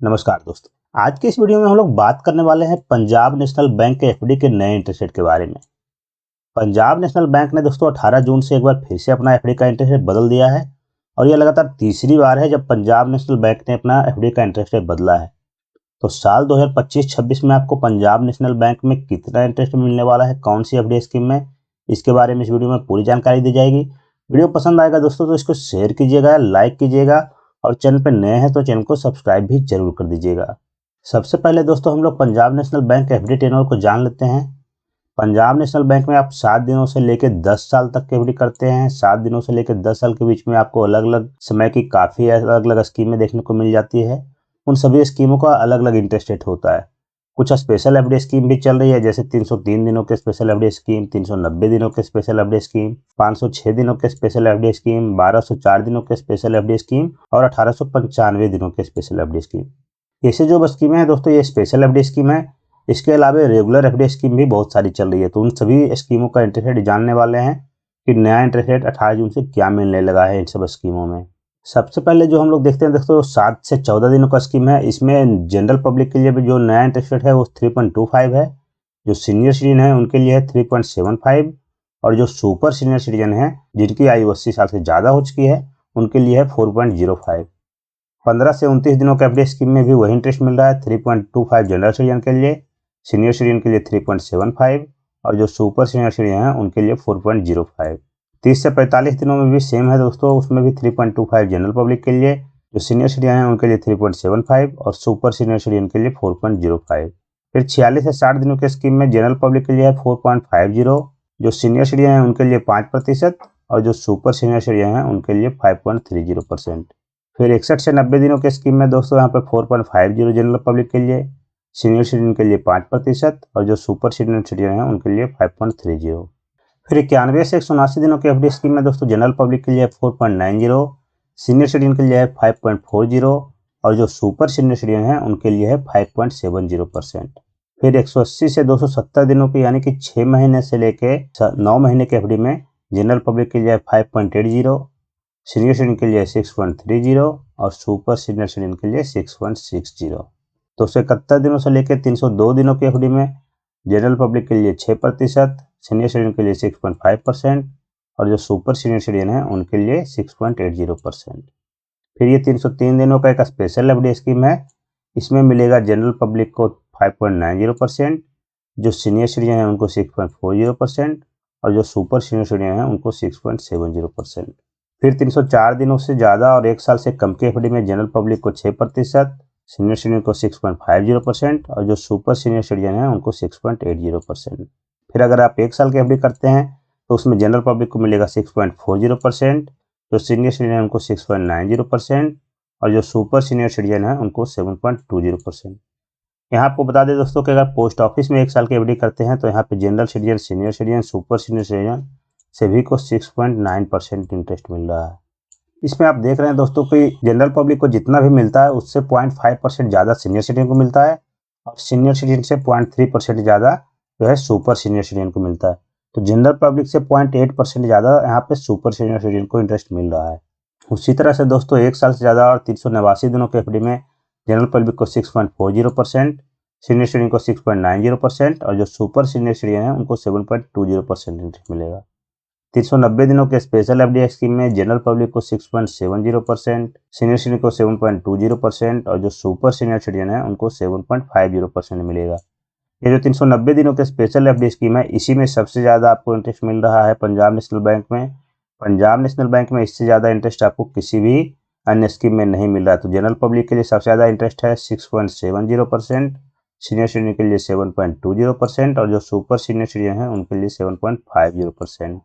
नमस्कार दोस्तों, आज के इस वीडियो में हम लोग बात करने वाले हैं पंजाब नेशनल बैंक के एफडी के नए इंटरेस्ट रेट के बारे में। पंजाब नेशनल बैंक ने दोस्तों 18 जून से एक बार फिर से अपना एफडी का इंटरेस्ट रेट बदल दिया है और यह लगातार तीसरी बार है जब पंजाब नेशनल बैंक ने अपना एफडी का इंटरेस्ट रेट बदला है। तो साल 2025-26 में आपको पंजाब नेशनल बैंक में कितना इंटरेस्ट मिलने वाला है, कौन सी एफडी स्कीम में, इसके बारे में इस वीडियो में पूरी जानकारी दी जाएगी। वीडियो पसंद आएगा दोस्तों तो इसको शेयर कीजिएगा, लाइक कीजिएगा और चैनल पर नए हैं तो चैनल को सब्सक्राइब भी जरूर कर दीजिएगा। सबसे पहले दोस्तों हम लोग Punjab national bank FD tenure को जान लेते हैं। पंजाब नेशनल बैंक में आप 7 दिनों से लेकर 10 साल तक की एफडी करते हैं। 7 दिनों से लेकर 10 साल के बीच में आपको अलग अलग समय की काफ़ी अलग अलग स्कीमें देखने को मिल जाती है। उन सभी स्कीमों का अलग अलग इंटरेस्ट रेट होता है। कुछ स्पेशल एफडी स्कीम भी चल रही है, जैसे 303 दिनों के स्पेशल एफडी स्कीम, 390 दिनों के स्पेशल एफडी स्कीम, 506 दिनों के स्पेशल एफडी स्कीम, 1204 दिनों के स्पेशल एफडी स्कीम और 1895 दिनों के स्पेशल एफडी स्कीम। ऐसे जो स्कीमें हैं दोस्तों, ये स्पेशल एफडी स्कीम है। इसके अलावा रेगुलर एफडी स्कीम भी बहुत सारी चल रही है। तो उन सभी स्कीमों का इंटरेस्ट रेट जानने वाले हैं कि नया इंटरेस्ट रेट 18 जून से क्या मिलने लगा है इन सब स्कीमों में। सबसे पहले जो हम लोग देखते हैं दोस्तों 7 से 14 दिनों का स्कीम है। इसमें जनरल पब्लिक के लिए भी जो नया इंटरेस्ट रेट है वो 3.25 है। जो सीनियर सिटीजन है उनके लिए है 3.75 और जो सुपर सीनियर सिटीजन है जिनकी आयु 80 साल से ज़्यादा हो चुकी है उनके लिए है 4.05। 15 से 29 दिनों के एफडी स्कीम में भी वही इंटरेस्ट मिल रहा है। 3.25 जनरल सिटीजन के लिए, सीनियर सिटीजन के लिए 3.75 और जो सुपर सीनियर सिटीजन है उनके लिए 4.05। 30 से 45 दिनों में भी सेम है दोस्तों, उसमें भी 3.25 जनरल पब्लिक के लिए, जो सीनियर सिटीजन है उनके लिए 3.75 और सुपर सीनियर सिटीजन के लिए 4.05। फिर 46 से 60 दिनों के स्कीम में जनरल पब्लिक के लिए है 4.50, जो सीनियर सिटीजन है उनके लिए 5% और जो सुपर सीनियर सिटीजन है उनके लिए 5.30%। फिर 61 से 90 दिनों के स्कीम में दोस्तों यहाँ पे 4.50 जनरल पब्लिक के लिए, सीनियर सिटीजन के लिए 5% और जो सुपर सीनियर सिटीजन है उनके लिए 5.30। फिर 91 से 179 दिनों की एफडी स्कीम में दोस्तों जनरल पब्लिक के लिए 4.90, सीनियर सिटीजन के लिए है 5.40 और जो सुपर सीनियर सिटीजन है उनके लिए है 5.70%। फिर 180 से 270 दिनों की यानी कि 6 महीने से लेके 9 महीने के एफडी में जनरल पब्लिक के लिए 5.80, सीनियर सिटीजन के लिए 6.30 और सुपर सीनियर सिटीजन के लिए 6.60। 271 दिनों से लेकर 302 दिनों की एफडी में जनरल पब्लिक के लिए 6%, सीनियर सिटीजन के लिए 6.5% और जो सुपर सीनियर सिटीजन है उनके लिए 6.80%। फिर ये 303 दिनों का एक स्पेशल एफडी स्कीम है। इसमें मिलेगा जनरल पब्लिक को 5.90%, जो सीनियर सिटीजन है उनको 6.40% और जो सुपर सीनियर सिटीजन है उनको 6.70%। फिर 304 दिनों से ज़्यादा और 1 साल से कम के एफडी में जनरल पब्लिक को 6%, सीनियर सिटीजन को 6.50% और जो सुपर सीनियर सिटीजन है उनको 6.80%। फिर अगर आप 1 साल की एफडी करते हैं तो उसमें जनरल पब्लिक को मिलेगा 6.40%, जो सीनियर सिटीजन है उनको 6.90% और जो सुपर सीनियर सिटीजन है उनको 7.20%। यहाँ आपको बता दें दोस्तों कि अगर पोस्ट ऑफिस में 1 साल की एफडी करते हैं तो यहाँ पे general citizen, senior citizen, super senior citizen सभी को 6.9% इंटरेस्ट मिल रहा है। इसमें आप देख रहे हैं दोस्तों कि जनरल पब्लिक को जितना भी मिलता है उससे 0.5% ज़्यादा सीनियर सिटीजन को मिलता है और सीनियर सिटीजन से 0.3% ज़्यादा जो है सुपर सीनियर सिटीजन को मिलता है। तो जनरल पब्लिक से 0.8% ज़्यादा यहाँ पे सुपर सीनियर सिटीजन को इंटरेस्ट मिल रहा है। उसी तरह से दोस्तों 1 साल से ज़्यादा और 389 दिनों के एफडी में जनरल पब्लिक को 6.40%, सीनियर सिटीजन को 6.90% और जो सुपर सीनियर सिटीजन है उनको 7.20% इंटरेस्ट मिलेगा। 390 दिनों के स्पेशल एफडी स्कीम में जनरल पब्लिक को 6.70%, सीनियर सिटीजन को 7.20% और जो सुपर सीनियर सिटीजन है उनको 7.50% मिलेगा। ये जो 390 दिनों के स्पेशल एफडी स्कीम है इसी में सबसे ज़्यादा आपको इंटरेस्ट मिल रहा है पंजाब नेशनल बैंक में। पंजाब नेशनल बैंक में इससे ज़्यादा इंटरेस्ट आपको किसी भी अन्य स्कीम में नहीं मिल रहा है। तो जनरल पब्लिक के लिए सबसे ज़्यादा इंटरेस्ट है 6.70%, सीनियर सिटीजन के लिए 7.20% और जो सुपर सीनियर सिटीजन है उनके लिए 7.50%।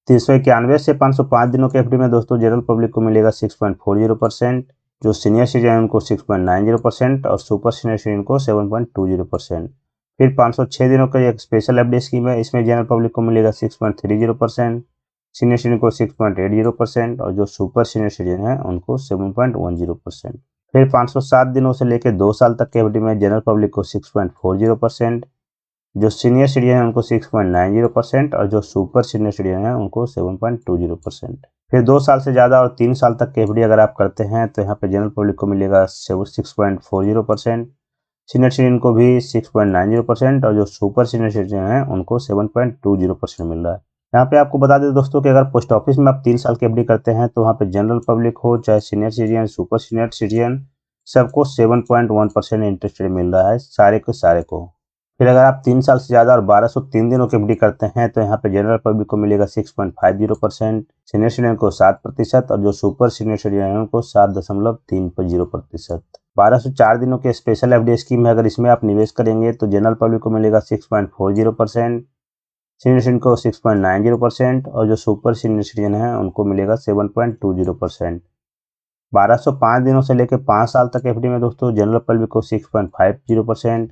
391 से 505 दिनों के एफडी में दोस्तों जनरल पब्लिक को मिलेगा 6.40%, जो सीनियर सिटीजन है उनको 6.90% और सुपर सीनियर सिटीजन को 7.20%। फिर 506 दिनों का एक स्पेशल एफडी स्कीम है। इसमें जनरल पब्लिक को मिलेगा 6.30%, सीनियर सिटीजन को 6.80% और जो सुपर सीनियर सिटीजन है उनको 7.10%। फिर 507 दिनों से लेकर 2 साल तक के एफडी में जनरल पब्लिक को 6.40%, जो सीनियर सिटीजन है उनको 6.90% और जो सुपर सीनियर सिटीजन है उनको 7.20%। फिर 2 साल से ज़्यादा और 3 साल तक की एफडी अगर आप करते हैं तो यहाँ पे जनरल पब्लिक को मिलेगा 6.40%, सीनियर सिटीजन को भी 6.90% और जो सुपर सीनियर सिटीजन हैं उनको 7.20% मिल रहा है। यहाँ पे आपको बता दें दोस्तों कि अगर पोस्ट ऑफिस में आप 3 साल की एफडी करते हैं तो वहाँ पे जनरल पब्लिक हो चाहे senior citizen, super senior citizen, सबको 7.1% इंटरेस्ट रेट मिल रहा है सारे के सारे को। फिर अगर आप 3 साल से ज़्यादा और 1203 दिनों की एफडी करते हैं तो यहाँ पे जनरल पब्लिक को मिलेगा 6.50%, सीनियर सिटीजन को 7% और जो सुपर सीनियर सिटीजन है उनको 7.30%। 1204 दिनों के स्पेशल एफडी स्कीम है, अगर इसमें आप निवेश करेंगे तो जनरल पब्लिक को मिलेगा 6.40%, सीनियर सिटीजन को 6.90% और जो सुपर सीनियर सिटीजन है उनको मिलेगा 7.20%। 1205 दिनों से लेकर 5 साल तक एफडी में दोस्तों जनरल पब्लिक को 6.50%,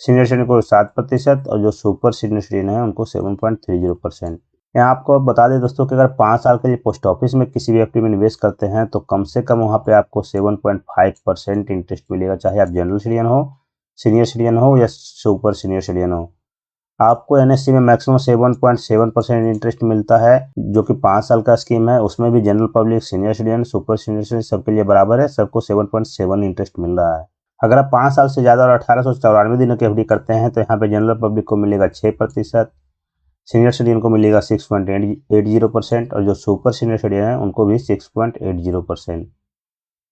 सीनियर सिटीजन को 7% और जो सुपर सीनियर सिटीजन है उनको 7.30%। यहाँ आपको बता दें दोस्तों कि अगर 5 साल के लिए पोस्ट ऑफिस में किसी भी एफडी में निवेश करते हैं तो कम से कम वहाँ पे आपको 7.5% इंटरेस्ट मिलेगा, चाहे आप जनरल सिटीजन हो, सीनियर सिटीजन हो या सुपर सीनियर सिटीजन हो। आपको एनएससी में मैक्सिमम 7.7% इंटरेस्ट मिलता है जो कि 5 साल का स्कीम है। उसमें भी general public, senior citizen, super senior citizen सबके लिए बराबर है, सबको 7.7 इंटरेस्ट मिल रहा है। अगर आप 5 साल से ज़्यादा और 1894 दिनों की एफडी करते हैं तो यहाँ पे जनरल पब्लिक को मिलेगा 6%, सीनियर सिटीजन को मिलेगा 6.80% और जो सुपर सीनियर सिटीजन है उनको भी 6.80%।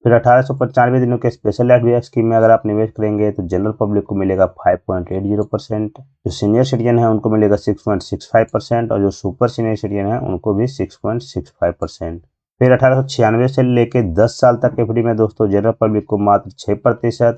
फिर 1895 दिनों के स्पेशल एफडी स्कीम में अगर आप निवेश करेंगे तो जनरल पब्लिक को मिलेगा 5.80%, जो सीनियर सिटीजन है उनको मिलेगा 6.65% और जो सुपर सीनियर सिटीजन है उनको भी 6.65%। फिर 1896 से लेके 10 साल तक एफडी में दोस्तों जनरल पब्लिक को मात्र 6%,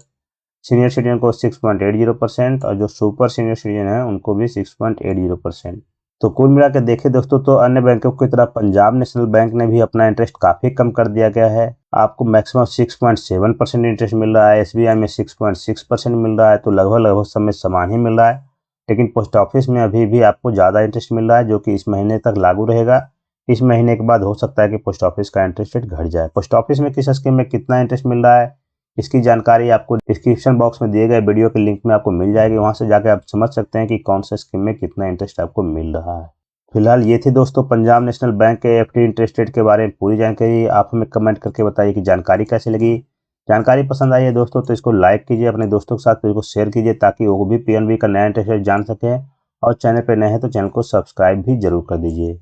सीनियर सिटीजन को 6.80% और जो सुपर सीनियर सिटीजन है उनको भी 6.80%। तो कुल मिला के देखें दोस्तों तो अन्य बैंकों की तरह पंजाब नेशनल बैंक ने भी अपना इंटरेस्ट काफ़ी कम कर दिया गया है। आपको मैक्सिमम 6.7% इंटरेस्ट मिल रहा है, एसबीआई में 6.6% मिल रहा है, तो लगभग सब में समान ही मिल रहा है। लेकिन पोस्ट ऑफिस में अभी भी आपको ज़्यादा इंटरेस्ट मिल रहा है जो कि इस महीने तक लागू रहेगा। इस महीने के बाद हो सकता है कि पोस्ट ऑफिस का इंटरेस्ट रेट घट जाए। पोस्ट ऑफिस में किस स्कीम में कितना इंटरेस्ट मिल रहा है इसकी जानकारी आपको डिस्क्रिप्शन बॉक्स में दिए गए वीडियो के लिंक में आपको मिल जाएगी, वहां से जाकर आप समझ सकते हैं कि कौन सा स्कीम में कितना इंटरेस्ट आपको मिल रहा है। फिलहाल ये थी दोस्तों पंजाब नेशनल बैंक के एफडी इंटरेस्ट रेट के बारे में पूरी जानकारी। आप हमें कमेंट करके बताइए कि जानकारी कैसी लगी। जानकारी पसंद आई है दोस्तों तो इसको लाइक कीजिए, अपने दोस्तों के साथ इसको शेयर कीजिए ताकि वो भी पीएनबी का नया इंटरेस्ट रेट जान सके, और चैनल पर नए हैं तो चैनल को सब्सक्राइब भी जरूर कर दीजिए।